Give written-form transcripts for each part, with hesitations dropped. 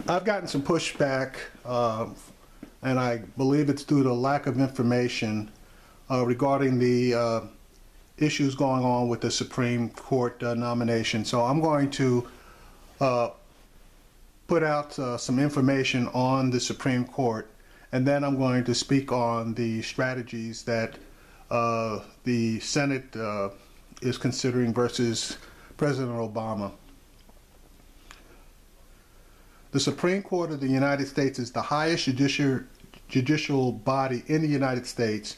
I've gotten some pushback, and I believe it's due to lack of information regarding the issues going on with the Supreme Court nomination. So I'm going to put out some information on the Supreme Court, and then I'm going to speak on the strategies that the Senate is considering versus President Obama. The Supreme Court of the United States is the highest judicial body in the United States.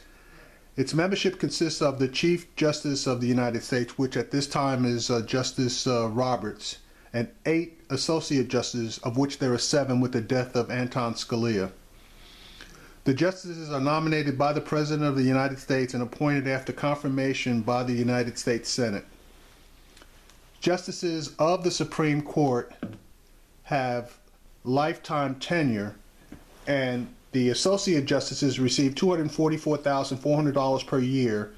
Its membership consists of the Chief Justice of the United States, which at this time is Justice Roberts, and 8 associate justices, of which there are 7 with the death of Anton Scalia. The justices are nominated by the President of the United States and appointed after confirmation by the United States Senate. Justices of the Supreme Court have lifetime tenure, and the associate justices receive $244,400 per year,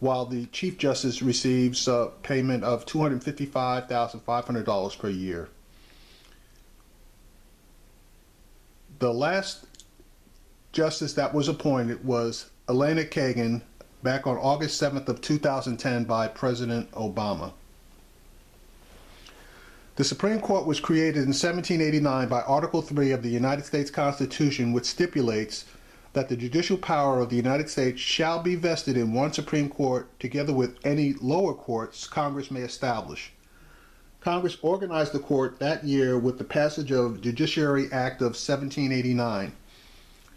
while the Chief Justice receives a payment of $255,500 per year. The last justice that was appointed was Elena Kagan back on August 7th of 2010 by President Obama. The Supreme Court was created in 1789 by Article 3 of the United States Constitution, which stipulates that the judicial power of the United States shall be vested in one Supreme Court together with any lower courts Congress may establish. Congress organized the court that year with the passage of Judiciary Act of 1789.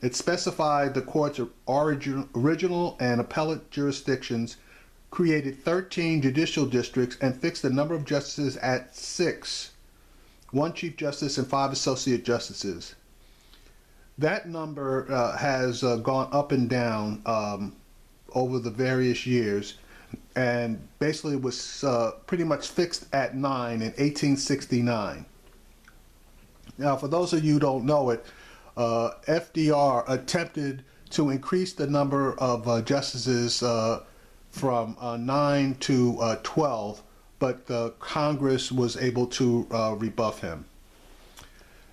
It specified the court's original and appellate jurisdictions, created 13 judicial districts, and fixed the number of justices at 6, 1 Chief Justice and 5 associate justices. That number has gone up and down over the various years, and basically was pretty much fixed at 9 in 1869. Now, for those of you who don't know it, FDR attempted to increase the number of justices from 9 to 12, but Congress was able to rebuff him.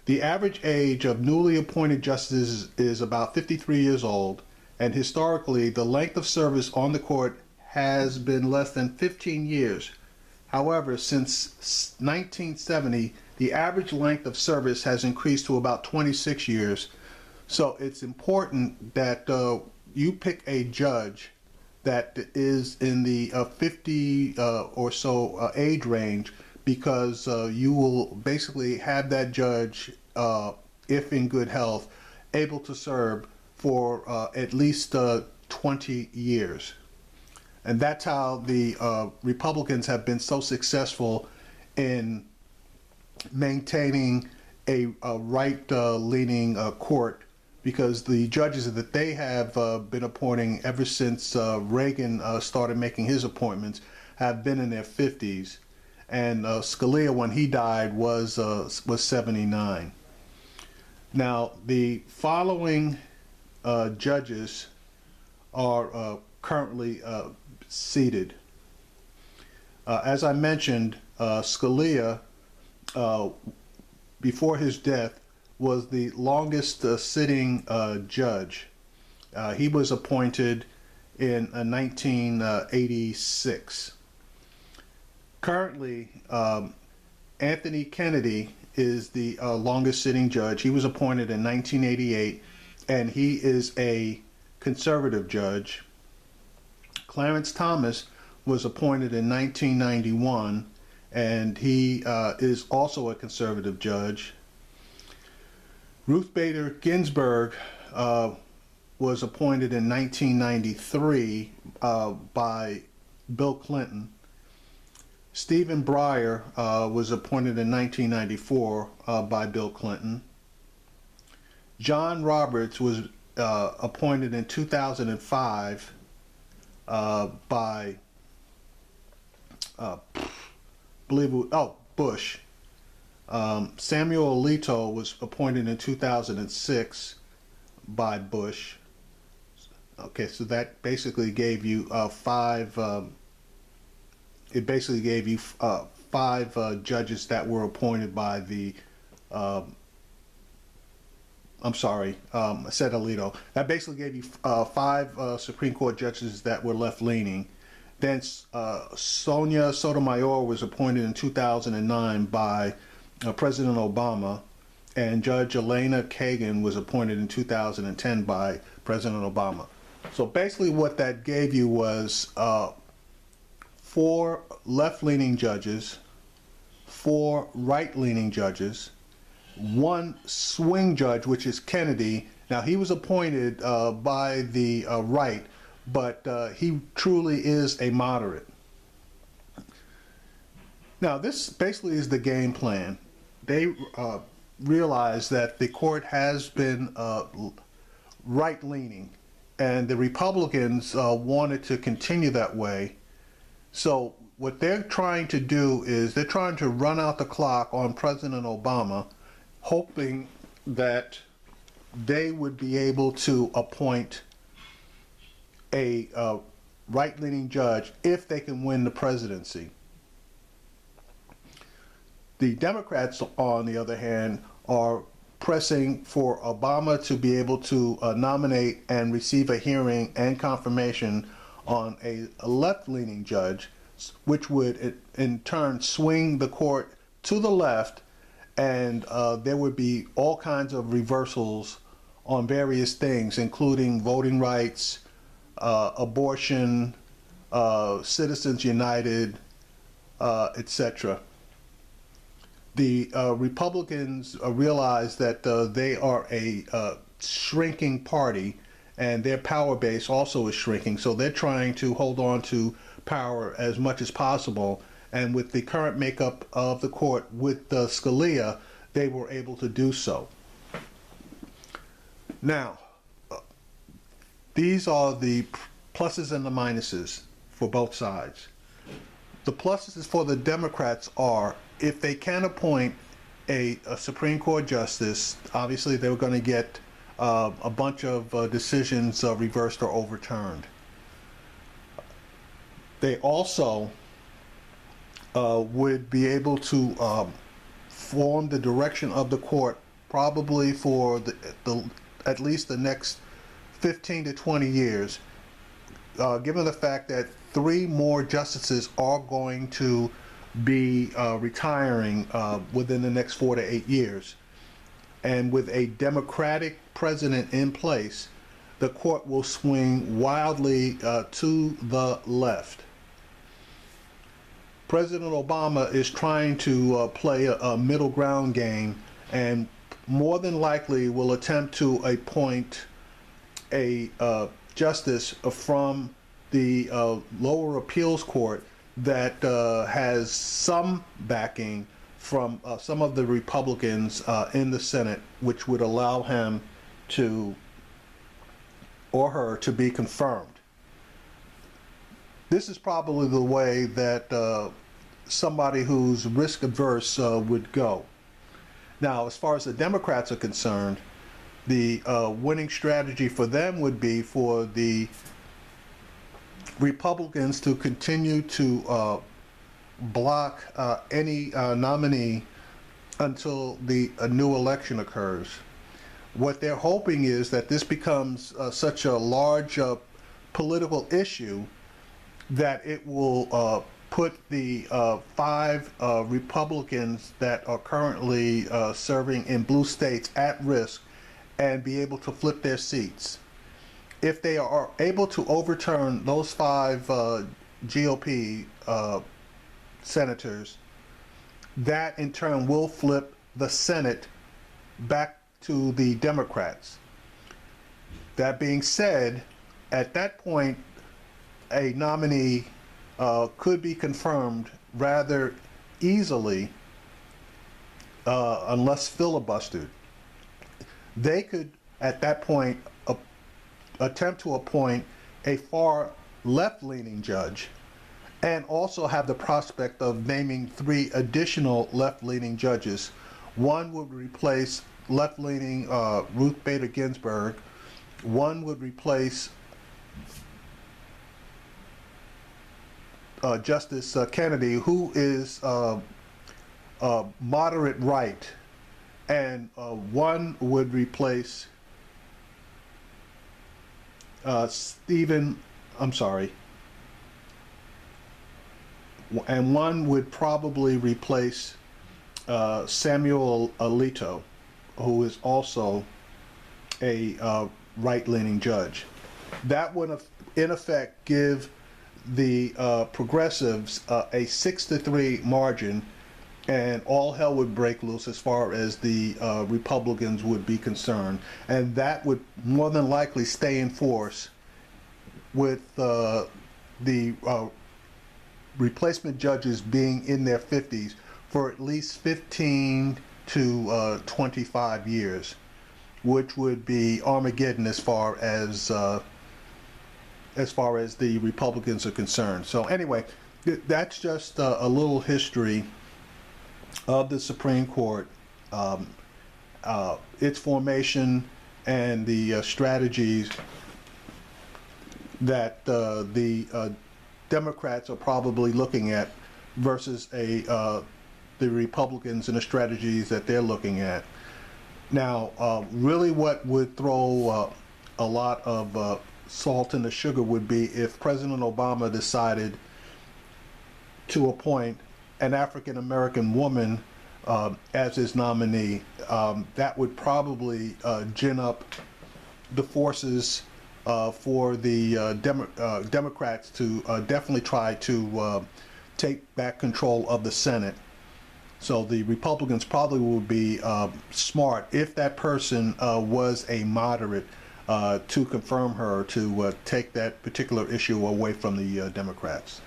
The average age of newly appointed justices is about 53 years old, and historically the length of service on the court has been less than 15 years. However, since 1970, the average length of service has increased to about 26 years. So it's important that you pick a judge that is in the 50 or so age range, because you will basically have that judge, if in good health, able to serve for at least 20 years. And that's how the Republicans have been so successful in maintaining a right-leaning court, because the judges that they have been appointing ever since Reagan started making his appointments have been in their 50s, and Scalia, when he died, was 79. Now, the following judges are currently seated. As I mentioned, Scalia, before his death, was the longest sitting judge. He was appointed in 1986. Currently, Anthony Kennedy is the longest sitting judge. He was appointed in 1988, and he is a conservative judge. Clarence Thomas was appointed in 1991, and he is also a conservative judge. Ruth Bader Ginsburg was appointed in 1993 by Bill Clinton. Stephen Breyer was appointed in 1994 by Bill Clinton. John Roberts was appointed in 2005 by Bush. Samuel Alito was appointed in 2006 by Bush. Okay, so that basically gave you five judges that were appointed by the I'm sorry, I said Alito. That basically gave you five Supreme Court judges that were left-leaning. Then Sonia Sotomayor was appointed in 2009 by President Obama, and Judge Elena Kagan was appointed in 2010 by President Obama. So basically what that gave you was four left-leaning judges, four right-leaning judges, one swing judge, which is Kennedy. Now, he was appointed by the right, but he truly is a moderate. Now, this basically is the game plan. They realize that the court has been right-leaning, and the Republicans wanted to continue that way. So what they're trying to do is they're trying to run out the clock on President Obama, hoping that they would be able to appoint a right-leaning judge if they can win the presidency. The Democrats, on the other hand, are pressing for Obama to be able to nominate and receive a hearing and confirmation on a left-leaning judge, which would in turn swing the court to the left, and there would be all kinds of reversals on various things, including voting rights, abortion, Citizens United, etc. The Republicans realize that they are a shrinking party, and their power base also is shrinking, so they're trying to hold on to power as much as possible. And with the current makeup of the court with Scalia, they were able to do so. Now, these are the pluses and the minuses for both sides. The pluses for the Democrats are, if they can appoint a Supreme Court justice, obviously they were going to get a bunch of decisions reversed or overturned. They also would be able to form the direction of the court probably for at least the next 15 to 20 years, given the fact that 3 more justices are going to be retiring within the next 4 to 8 years. And with a Democratic president in place, the court will swing wildly to the left. President Obama is trying to play a middle ground game, and more than likely will attempt to appoint a justice from the lower appeals court that has some backing from some of the Republicans in the Senate, which would allow him to, or her, to be confirmed. This is probably the way that somebody who's risk averse would go. Now, as far as the Democrats are concerned, the winning strategy for them would be for the Republicans to continue to block any nominee until a new election occurs. What they're hoping is that this becomes such a large political issue that it will put the 5 Republicans that are currently serving in blue states at risk and be able to flip their seats. If they are able to overturn those 5 GOP senators, that in turn will flip the Senate back to the Democrats. That being said, at that point, a nominee could be confirmed rather easily unless filibustered. They could, at that point, attempt to appoint a far left-leaning judge and also have the prospect of naming 3 additional left-leaning judges. One would replace left-leaning Ruth Bader Ginsburg. One would replace Justice Kennedy, who is moderate right, and one would replace Stephen. I'm sorry. And one would probably replace Samuel Alito, who is also a right-leaning judge. That would, in effect, give the progressives a 6-3 margin, and all hell would break loose as far as the Republicans would be concerned. And that would more than likely stay in force with the replacement judges being in their 50s for at least 15 to 25 years, which would be Armageddon as far as the Republicans are concerned. So anyway, that's just a little history of the Supreme Court, its formation, and the strategies that the Democrats are probably looking at versus the Republicans and the strategies that they're looking at. Now, really what would throw a lot of salt in the sugar would be if President Obama decided to appoint an African American woman as his nominee. That would probably gin up the forces for the Democrats to definitely try to take back control of the Senate. So the Republicans probably would be smart, if that person was a moderate, to confirm her to take that particular issue away from the Democrats.